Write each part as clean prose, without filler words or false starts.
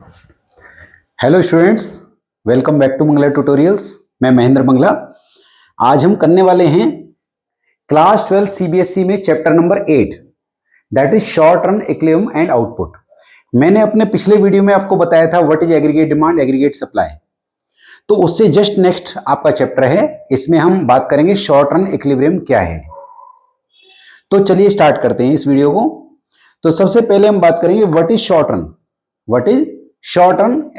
Hello students, welcome back to Mangla tutorials. मैं महेंद्र मंगला। आज हम करने वाले हैं क्लास 12 सीबीएसई में chapter number 8, that is short run equilibrium and output. मैंने अपने पिछले वीडियो में आपको बताया था what is aggregate demand, aggregate supply. तो उससे जस्ट नेक्स्ट आपका चैप्टर है, इसमें हम बात करेंगे शॉर्ट रन इक्विलिब्रियम क्या है। तो चलिए स्टार्ट करते हैं इस वीडियो को। तो सबसे पहले हम बात करेंगे what is short run. What is short run?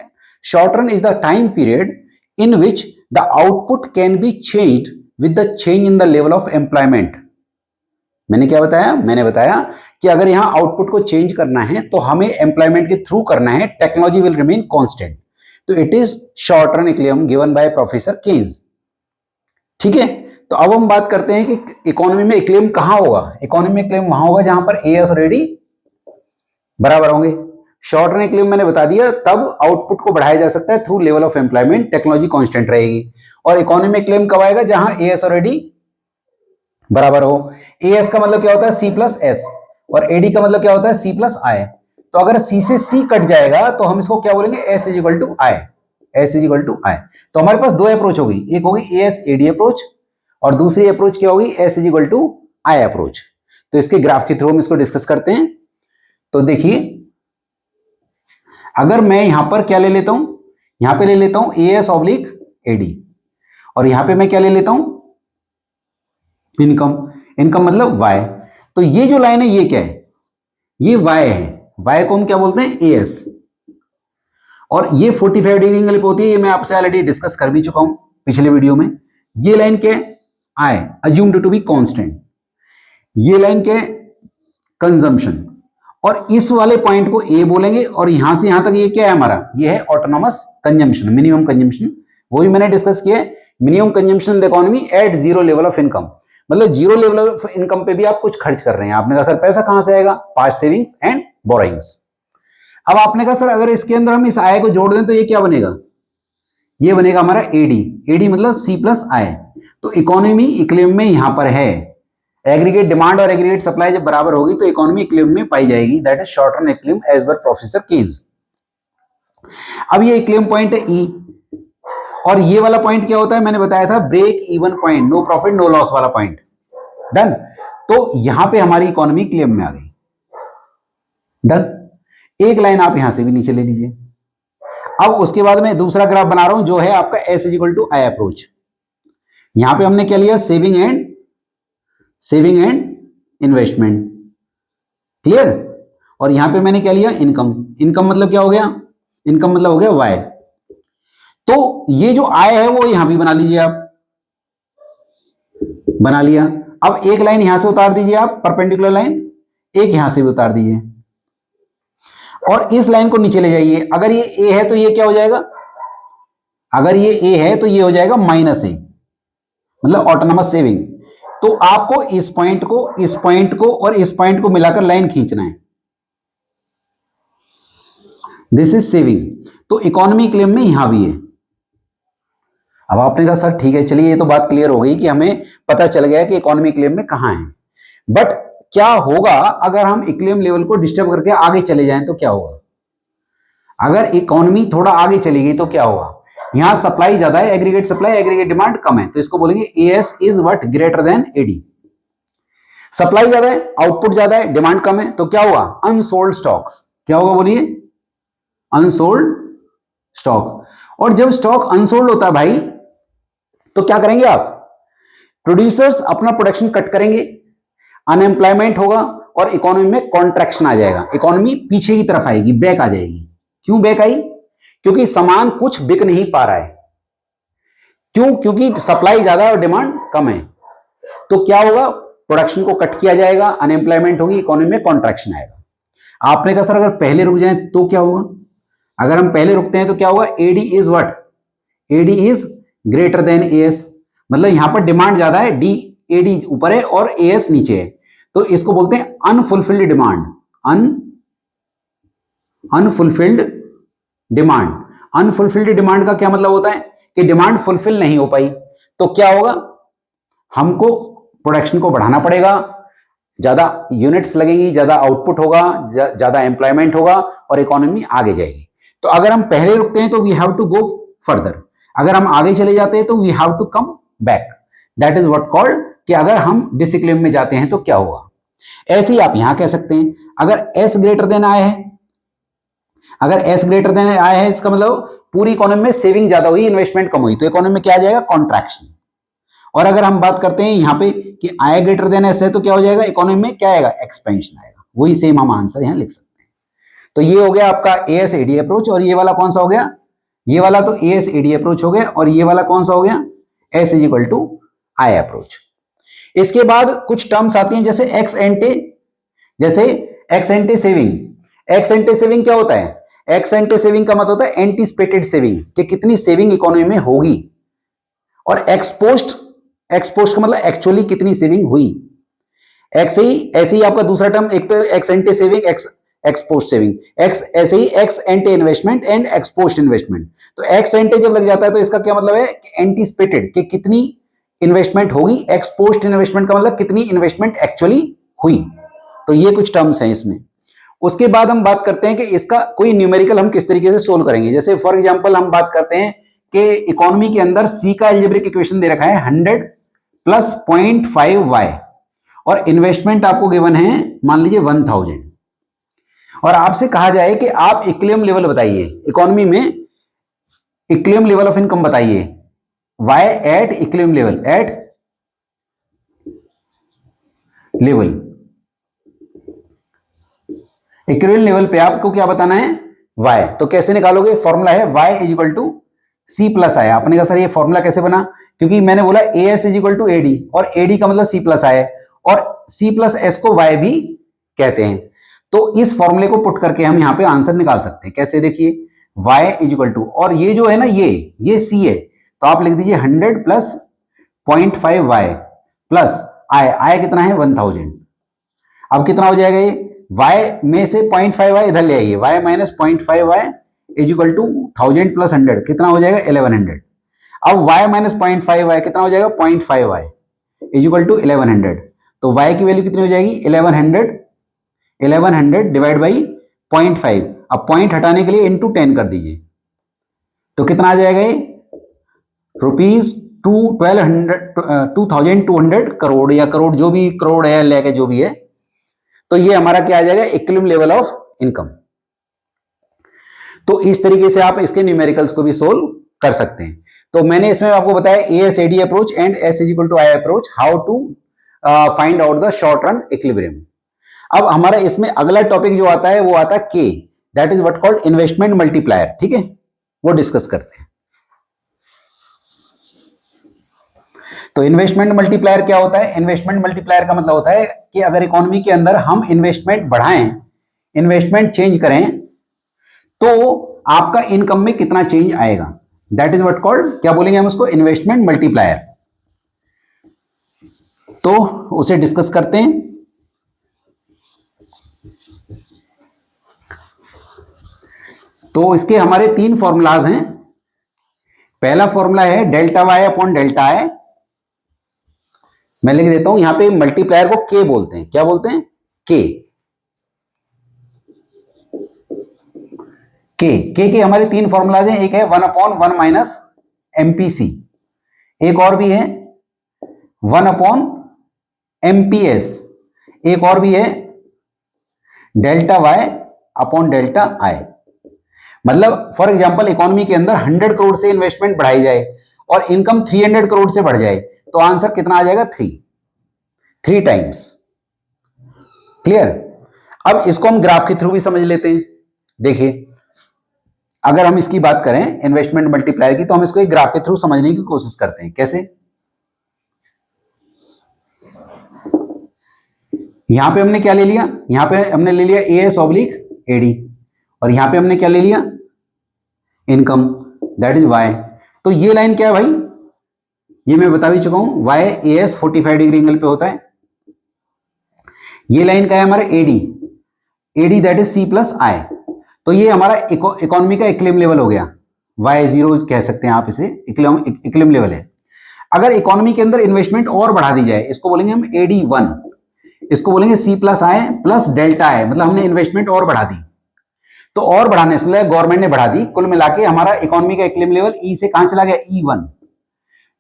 Short run is the time period in which the output can be changed with the change in the level of employment. मैंने क्या बताया? मैंने बताया कि अगर यहां आउटपुट को चेंज करना है तो हमें एम्प्लॉयमेंट के थ्रू करना है, टेक्नोलॉजी विल रिमेन कांस्टेंट। तो it is short run equilibrium given by professor Keynes. ठीक है, तो अब हम बात करते हैं कि इकोनॉमी में इक्विलिब्रियम कहां होगा। इकोनॉमी में इक्विलिब्रियम वहां होगा जहां पर एएस और एडी बराबर होंगे। शॉर्ट रन इक्विलिब्रियम मैंने बता दिया, तब आउटपुट को बढ़ाया जा सकता है through level of employment, technology constant रहेगी। और इकोनॉमी में इक्विलिब्रियम कब आएगा? जहां एएस और एडी बराबर हो। एएस का मतलब क्या होता है? सी प्लस एस, और एडी का मतलब क्या होता है? सी प्लस आई। तो अगर सी से सी कट जाएगा तो हम इसको क्या बोलेंगे? S is equal to I. S is equal to I. तो हमारे पास दो अप्रोच होगी, एक होगी एएस एडी अप्रोच और दूसरी अप्रोच क्या होगी? S is equal to I approach. तो इसके ग्राफ के थ्रू हम इसको डिस्कस करते हैं। तो देखिए, अगर मैं यहां पर क्या ले लेता हूं, यहां पे ले लेता हूं एएस ऑब्लिक एडी, और यहां पे मैं क्या ले लेता हूं? इनकम। इनकम मतलब वाई। तो ये जो लाइन है ये क्या है? ये वाई है। वाई को हम क्या बोलते हैं? एएस। और ये 45 डिग्री एंगल पे होती है, ये मैं आपसे ऑलरेडी डिस्कस कर भी चुका हूं पिछले वीडियो में। ये लाइन क्या है? आई, अज्यूम्ड टू बी कांस्टेंट। ये लाइन क्या है? कंजम्पशन। और इस वाले पॉइंट को ए बोलेंगे, और यहां से यहां तक ये क्या है हमारा? ये है ऑटोनॉमस कंजम्पशन, मिनिमम कंजम्पशन। वही मैंने डिस्कस किया है, minimum consumption the economy eight zero level of income. मतलब जीरो लेवल ऑफ इनकम पे भी आप कुछ खर्च कर रहे हैं। आपने कहा सर पैसा कहां से आएगा? Past savings and borrowings. अब आपने कहा सर अगर इसके अंदर हम इस आय को जोड़ दें तो ये क्या बनेगा? ये बनेगा हमारा एडी। एडी मतलब सी प्लस आई। तो इकोनॉमी इक्विलिब्रियम में यहां पर है। एग्रीगेट डिमांड और एग्रीगेट सप्लाई जब बराबर होगी तो इकोनॉमी इक्विलिब्रियम में पाई जाएगी, that is short run equilibrium as per professor Keynes. अब ये इक्विलिब्रियम पॉइंट है ई, और ये वाला पॉइंट क्या होता है? मैंने बताया था break even point, no profit no loss वाला पॉइंट। डन। तो यहां पे हमारी इकोनॉमी इक्विलिब्रियम में आ गई। डन। एक लाइन आप यहां से भी नीचे ले लीजिए। अब उसके बाद मैं दूसरा ग्राफ बना रहा हूं जो है आपका S is equal to I approach. यहां पे हमने क्या लिया? Saving and investment. क्लियर? और यहां पे मैंने क्या लिया? इनकम। इनकम मतलब क्या हो गया? इनकम मतलब हो गया वाई। तो ये जो आय है वो यहां भी बना लीजिए आप। बना लिया। अब एक लाइन यहां से उतार दीजिए आप, परपेंडिकुलर लाइन। एक यहां से भी उतार दीजिए और इस लाइन को नीचे ले जाइए। अगर ये ए है तो ये क्या हो जाएगा? अगर ये ए है तो ये हो जाएगा माइनस ए, मतलब ऑटोनॉमस सेविंग। तो आपको इस पॉइंट को, इस पॉइंट को और इस पॉइंट को मिलाकर लाइन खींचना है। This is saving. तो इकोनॉमी इक्विलिब्रियम में यहां भी है। अब आपने कहा सर ठीक है, चलिए ये तो बात क्लियर हो गई कि हमें पता चल गया कि इकोनॉमी इक्विलिब्रियम में कहां है। बट क्या होगा अगर हम इक्विलिब्रियम लेवल को डिस्टर्ब करके आगे चले जाएं तो क्या होगा? अगर इकोनॉमी थोड़ा आगे चली गई तो क्या होगा? यहां सप्लाई ज्यादा है, एग्रीगेट सप्लाई, एग्रीगेट डिमांड कम है, तो इसको बोलेंगे AS is what? Greater than AD. Supply ज्यादा है, आउटपुट ज्यादा है, डिमांड कम है, तो क्या हुआ? Unsold stock. क्या होगा बोलिए? Unsold stock. और जब स्टॉक अनसोल्ड होता है भाई तो क्या करेंगे आप? प्रोड्यूसर्स अपना प्रोडक्शन कट करेंगे, अनएम्प्लॉयमेंट होगा और इकोनॉमी में कॉन्ट्रैक्शन आ जाएगा। इकोनॉमी पीछे की तरफ आएगी, बैक आ जाएगी। क्यों बैक आई? क्योंकि सामान कुछ बिक नहीं पा रहा है। क्यों? क्योंकि सप्लाई ज्यादा है और डिमांड कम है। तो क्या होगा? प्रोडक्शन को कट किया जाएगा, अनएम्प्लॉयमेंट होगी, इकोनॉमी में कॉन्ट्रैक्शन आएगा। आपने कहा सर अगर पहले रुक जाए तो क्या होगा? अगर हम पहले रुकते हैं तो क्या होगा? AD is what? AD is greater than AS. मतलब यहां पर डिमांड ज्यादा है, डी एडी ऊपर है और एएस नीचे है, तो इसको बोलते हैं unfulfilled demand. Unfulfilled demand. Unfulfilled demand का क्या मतलब होता है? कि डिमांड फुलफिल नहीं हो पाई। तो क्या होगा? हमको प्रोडक्शन को बढ़ाना पड़ेगा, ज्यादा यूनिट्स लगेगी, ज्यादा आउटपुट होगा, ज्यादा एम्प्लॉयमेंट होगा और इकोनॉमी आगे जाएगी। तो अगर हम पहले रुकते हैं तो we have to go further, अगर हम आगे चले जाते हैं तो we have to come back. That is what called कि अगर हम डिसिक्लिम में जाते हैं तो क्या होगा। ऐसे ही आप यहां कह सकते हैं, अगर एस ग्रेटर देन आए है, अगर एस ग्रेटर देन आए है इसका मतलब पूरी इकोनॉमी में सेविंग ज्यादा हुई, इन्वेस्टमेंट कम हुई, तो इकोनॉमी में क्या आ जाएगा, कॉन्ट्रैक्शन। और अगर हम बात करते हैं यहां पे कि आई ग्रेटर देन एस है तो क्या हो जाएगा, इकोनॉमी में क्या आएगा, एक्सपेंशन आएगा। वही सेम हम आंसर यहां लिख सकते हैं। तो ये हो गया आपका एएसएडी अप्रोच, और ये वाला कौन सा हो गया, ये वाला तो एएसएडी अप्रोच हो गया, और ये वाला कौन सा हो गया, S is equal to I approach. इसके बाद कुछ टर्म्स आती हैं जैसे एक्स एंटे, जैसे x ante saving. X ante saving क्या होता है, एक्स एंटे सेविंग का मतलब होता है एंटीसिपेटेड सेविंग, कि कितनी सेविंग इकोनॉमी में होगी। और एक्सपोस्ट, एक्सपोस्ट का मतलब एक्चुअली कितनी सेविंग हुई। ऐसे ही आपका दूसरा टर्म, एक तो ex ante saving, ex ex post saving, ex ऐसे ही ex ante investment and ex post investment. तो एक्स एंटे जब लग जाता है तो इसका क्या मतलब है, एंटीसिपेटेड, कि कितनी इन्वेस्टमेंट होगी। एक्सपोस्ट इन्वेस्टमेंट का मतलब कितनी इन्वेस्टमेंट एक्चुअली हुई। तो ये कुछ टर्म्स हैं इसमें। उसके बाद हम बात करते हैं कि इसका कोई न्यूमेरिकल हम किस तरीके से सोल्व करेंगे। जैसे फॉर एग्जांपल हम बात करते हैं कि इकोनॉमी के अंदर सी का एल्जेब्रिक इक्वेशन दे रखा है 100 प्लस 0.5y, और इन्वेस्टमेंट आपको गिवन है मान लीजिए 1000, और आपसे कहा जाए कि आप इक्विलिब्रियम लेवल बताइए, इकोनॉमी में इक्विलिब्रियम लेवल ऑफ इनकम बताइए, y at equilibrium level, at level, equilibrium level पे आपको क्या बताना है, y। तो कैसे निकालोगे, फॉर्मूला है y is equal to C plus I. आपने कहा सर ये फॉर्मूला कैसे बना, क्योंकि मैंने बोला A S is equal to A D, और ए डी का मतलब सी प्लस आई है, और सी प्लस एस को y भी कहते हैं। तो इस फॉर्मूले को पुट करके हम यहां पे आंसर निकाल सकते हैं। कैसे, देखिए y इज इक्वल टू, और ये जो है ना ये c है, तो आप लिख दीजिए 100 प्लस 0.5y प्लस आई कितना है 1000। अब कितना हो जाएगा, ये y में से 0.5y इधर ले आइए, y minus 0.5y is equal to 1000 plus 100 कितना हो जाएगा 1100। अब y माइनस 0.5y कितना हो जाएगा 0.5y इज इक्वल टू 1100। तो y की वैल्यू कितनी हो जाएगी 1100 डिवाइड बाई 0.5। अब पॉइंट हटाने के लिए इंटू 10 कर दीजिए, तो कितना आ जाएगा ये रुपीज 2200 करोड़, या करोड़ जो भी करोड़ है लेके जो भी है। तो ये हमारा क्या आ जाएगा, इक्विलिब्रियम लेवल ऑफ इनकम। तो इस तरीके से आप इसके न्यूमेरिकल्स को भी सोल्व कर सकते हैं। तो मैंने इसमें आपको बताया AS AD approach and S is equal to I approach, how to find out the short run equilibrium. अब हमारा इसमें अगला टॉपिक जो आता है वो आता है के, that is what called investment multiplier. ठीक है, वो डिस्कस करते हैं। तो इन्वेस्टमेंट मल्टीप्लायर क्या होता है, इन्वेस्टमेंट मल्टीप्लायर का मतलब होता है कि अगर इकोनॉमी के अंदर हम इन्वेस्टमेंट बढ़ाएं, इन्वेस्टमेंट चेंज करें, तो आपका इनकम में कितना चेंज आएगा। दैट इज व्हाट कॉल्ड, क्या बोलेंगे हम उसको, इन्वेस्टमेंट मल्टीप्लायर। तो उसे डिस्कस करते हैं। तो इसके हमारे तीन फॉर्मूलाज हैं। पहला फॉर्मूला है delta Y upon delta I, मैं लिख देता हूं, यहां पे मल्टीप्लायर को के बोलते हैं। क्या बोलते हैं, के। के हमारे तीन फॉर्मूलाज हैं, एक है 1/1 माइनस एमपीसी, एक और भी है 1/MPS, एक और भी है delta Y upon delta I. मतलब फॉर एग्जांपल इकोनॉमी के अंदर 100 करोड़ से इन्वेस्टमेंट बढ़ाई जाए और इनकम 300 करोड़ से बढ़ जाए, तो आंसर कितना आ जाएगा, 3 टाइम्स। क्लियर। अब इसको हम ग्राफ के थ्रू भी समझ लेते हैं। देखिए अगर हम इसकी बात करें इन्वेस्टमेंट मल्टीप्लायर की, तो हम इसको एक ग्राफ के थ्रू समझने की कोशिश करते हैं। कैसे, यहां पे हमने क्या ले लिया, यहां पे हमने ले लिया एएस ऑब्लिक एडी, और यहां पे हमने क्या ले लिया, इनकम, दैट इज वाई। तो ये लाइन क्या है भाई, ये मैं बता भी चुका हूं, वाई एएस 45 डिग्री एंगल पे होता है। ये लाइन का है हमारा AD, AD that is C plus I. तो ये हमारा इकोनॉमी का इक्विलिब्रियम लेवल हो गया, y0 कह सकते हैं आप इसे, इक्विलिब्रियम लेवल है। अगर इकोनॉमी के अंदर इन्वेस्टमेंट और बढ़ा दी जाए, इसको बोलेंगे हम AD1, इसको बोलेंगे C plus I plus delta I, मतलब हमने इन्वेस्टमेंट और बढ़ा दी। तो और बढ़ाने से गवर्नमेंट ने बढ़ा दी, कुल मिला के हमारा इकोनॉमी का इक्विलिब्रियम लेवल ई से कहां चला गया, E1।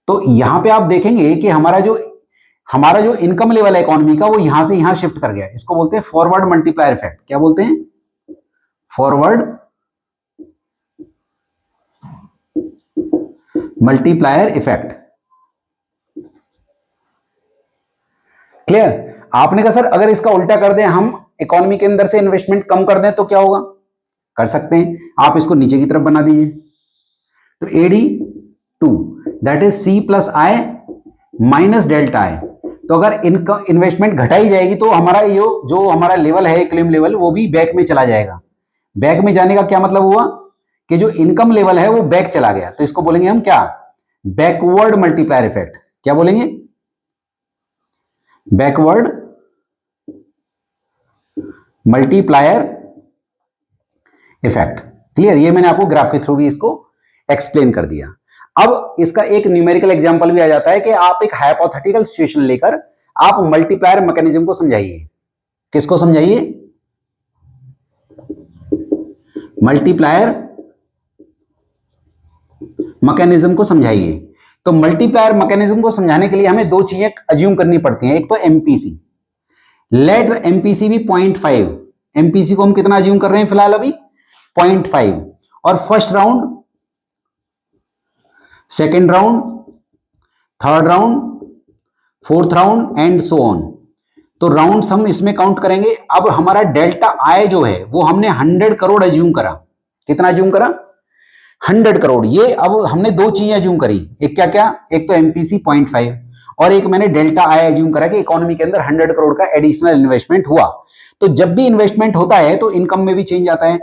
तो यहां पे आप देखेंगे कि हमारा जो इनकम लेवल है इकोनॉमी का वो यहां से यहां शिफ्ट कर गया। इसको बोलते हैं फॉरवर्ड मल्टीप्लायर इफेक्ट। क्या बोलते हैं? Forward multiplier effect. क्लियर? आपने कहा सर अगर इसका उल्टा कर दें, हम इकोनॉमी के अंदर से इन्वेस्टमेंट कम कर दें तो क्या होगा? कर सकते हैं, आप इसको नीचे की तरफ बना दीजिए। तो AD2 that is C plus I minus delta आई। तो अगर इनकम इन्वेस्टमेंट घटाई जाएगी तो हमारा जो हमारा लेवल है इक्विलिब्रियम लेवल वो भी बैक में चला जाएगा। बैक में जाने का क्या मतलब हुआ कि जो इनकम लेवल है वो बैक चला गया। तो इसको बोलेंगे हम क्या? Backward multiplier effect. क्या बोलेंगे? Backward multiplier effect. क्लियर? ये मैंने आपको ग्राफ के थ्रू भी इसको एक्सप्लेन कर दिया। अब इसका एक न्यूमेरिकल एग्जांपल भी आ जाता है कि आप एक हाइपोथेटिकल सिचुएशन लेकर आप मल्टीप्लायर मैकेनिज्म को समझाइए। किसको समझाइए? मल्टीप्लायर मैकेनिज्म को समझाइए। तो मल्टीप्लायर मैकेनिज्म को समझाने के लिए हमें दो चीजें अज्यूम करनी पड़ती हैं। एक तो एमपीसी, लेट द एमपीसी भी 0.5। एमपीसी को हम कितना अज्यूम कर रहे हैं फिलहाल? अभी 0.5। और first round, second round, third round, fourth round and so on. तो राउंड्स हम इसमें काउंट करेंगे। अब हमारा डेल्टा आई जो है वो हमने 100 करोड़ अज्यूम करा। कितना अज्यूम करा? 100 करोड़। ये अब हमने दो चीजें अज्यूम करी। एक क्या क्या? एक तो एमपीसी 0.5 और एक मैंने डेल्टा आई अज्यूम करा कि इकोनॉमी के अंदर 100 करोड़ का एडिशनल इन्वेस्टमेंट हुआ। तो जब भी इन्वेस्टमेंट होता है तो इनकम में भी चेंज आता है।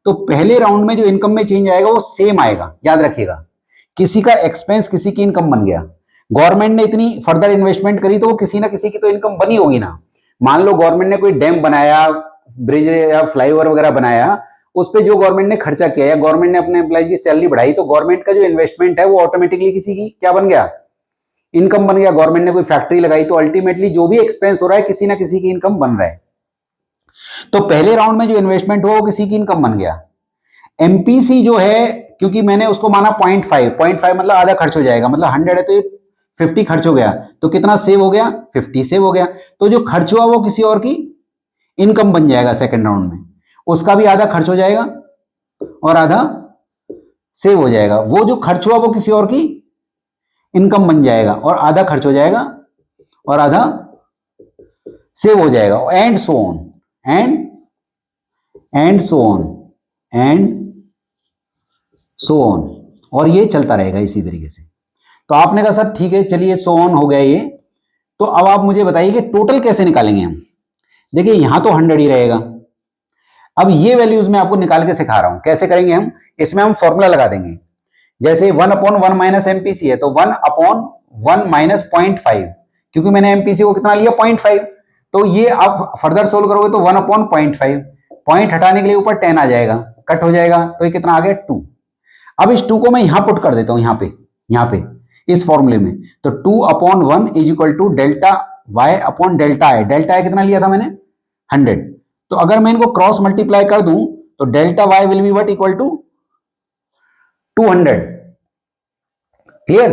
तो पहले राउंड में जो इनकम में चेंज आएगा वो सेम आएगा। याद रखिएगा, किसी का एक्सपेंस किसी की इनकम बन गया। गवर्नमेंट ने इतनी फर्दर इन्वेस्टमेंट करी तो किसी ना किसी की तो इनकम बनी होगी ना। मान लो गवर्नमेंट ने कोई डैम बनाया, ब्रिज या फ्लाईओवर वगैरह बनाया, उस पर जो गवर्नमेंट ने खर्चा किया या गवर्नमेंट ने अपने एम्प्लॉइज की सैलरी बढ़ाई, तो गवर्नमेंट का जो इन्वेस्टमेंट है वो ऑटोमेटिकली किसी की क्या बन गया? इनकम बन गया। गवर्नमेंट ने कोई फैक्ट्री लगाई तो अल्टीमेटली जो भी एक्सपेंस हो रहा है किसी ना किसी की इनकम बन रहा है। तो पहले राउंड में जो इन्वेस्टमेंट हुआ वो किसी की इनकम बन गया। एमपीसी जो है, क्योंकि मैंने उसको माना 0.5 मतलब आधा खर्च हो जाएगा, मतलब 100 है तो 50 खर्च हो गया, तो कितना सेव हो गया? 50 सेव हो गया। तो जो खर्च हुआ वो किसी और की इनकम बन जाएगा। सेकेंड राउंड में उसका भी आधा खर्च हो जाएगा और आधा सेव हो जाएगा। वो जो खर्च हुआ वो किसी और की इनकम बन जाएगा और आधा खर्च हो जाएगा और आधा सेव हो जाएगा। And so on, and so on, and so on. और ये चलता रहेगा इसी तरीके से। तो आपने कहा सर ठीक है, चलिए सो ऑन हो गया ये। तो अब आप मुझे बताइए कि टोटल कैसे निकालेंगे हम। देखिए यहां तो 100 ही रहेगा। अब ये वैल्यूज मैं आपको निकाल के सिखा रहा हूं कैसे करेंगे हम। इसमें हम फॉर्मूला लगा देंगे। जैसे 1/1 माइनस एमपीसी है तो 1/1 माइनस 0.5, क्योंकि मैंने एमपीसी को कितना लिया? 0.5। तो ये आप फर्दर सोल्व करोगे तो 1/0.5, पॉइंट हटाने के लिए ऊपर 10 आ जाएगा, कट हो जाएगा, तो ये कितना आ गया? 2। अब इस 2 को मैं यहां पुट कर देता हूं, यहां पे इस फॉर्मूले में। तो 2/1 is equal to delta Y upon delta I. Delta I कितना लिया था मैंने? 100। तो अगर मैं इनको क्रॉस मल्टीप्लाई कर दूं तो delta Y will be what? Equal to 200। Clear?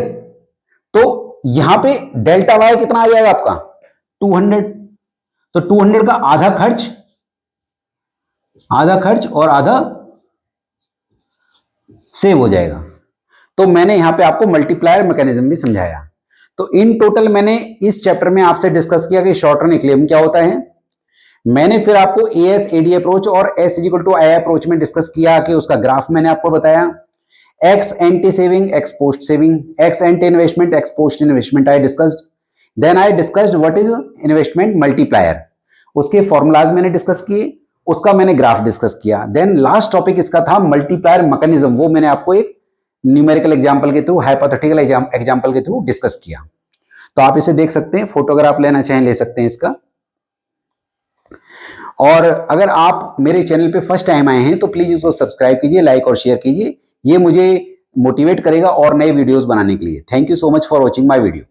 तो यहां पे डेल्टा वाई कितना आ जाएगा आपका? 200। तो 200 का आधा खर्च और आधा सेव हो जाएगा। तो मैंने यहां पे आपको मल्टीप्लायर मैकेनिज्म भी समझाया। तो इन टोटल मैंने इस चैप्टर में आपसे डिस्कस किया कि शॉर्ट रन इक्विलिब्रियम क्या होता है। मैंने फिर आपको एएस एडी अप्रोच और S is equal to I approach में डिस्कस किया कि उसका ग्राफ मैंने आपको बताया। Ex ante saving, ex post saving, ex ante investment, ex post investment I discussed. Then I discussed what is investment multiplier, उसके formulas मैंने डिस्कस किए, उसका मैंने ग्राफ डिस्कस किया। देन लास्ट टॉपिक इसका था मल्टीप्लायर मैकेनिज्म, वो मैंने आपको एक न्यूमेरिकल एग्जांपल के थ्रू, हाइपोथेटिकल एग्जांपल के थ्रू डिस्कस किया। तो आप इसे देख सकते हैं, फोटोग्राफ लेना चाहें ले सकते हैं इसका। और अगर आप मेरे चैनल पे फर्स्ट टाइम आए हैं तो प्लीज इसको सब्सक्राइब कीजिए, लाइक और शेयर कीजिए। ये मुझे मोटिवेट करेगा और नए वीडियोस बनाने के लिए। Thank you so much for watching my video.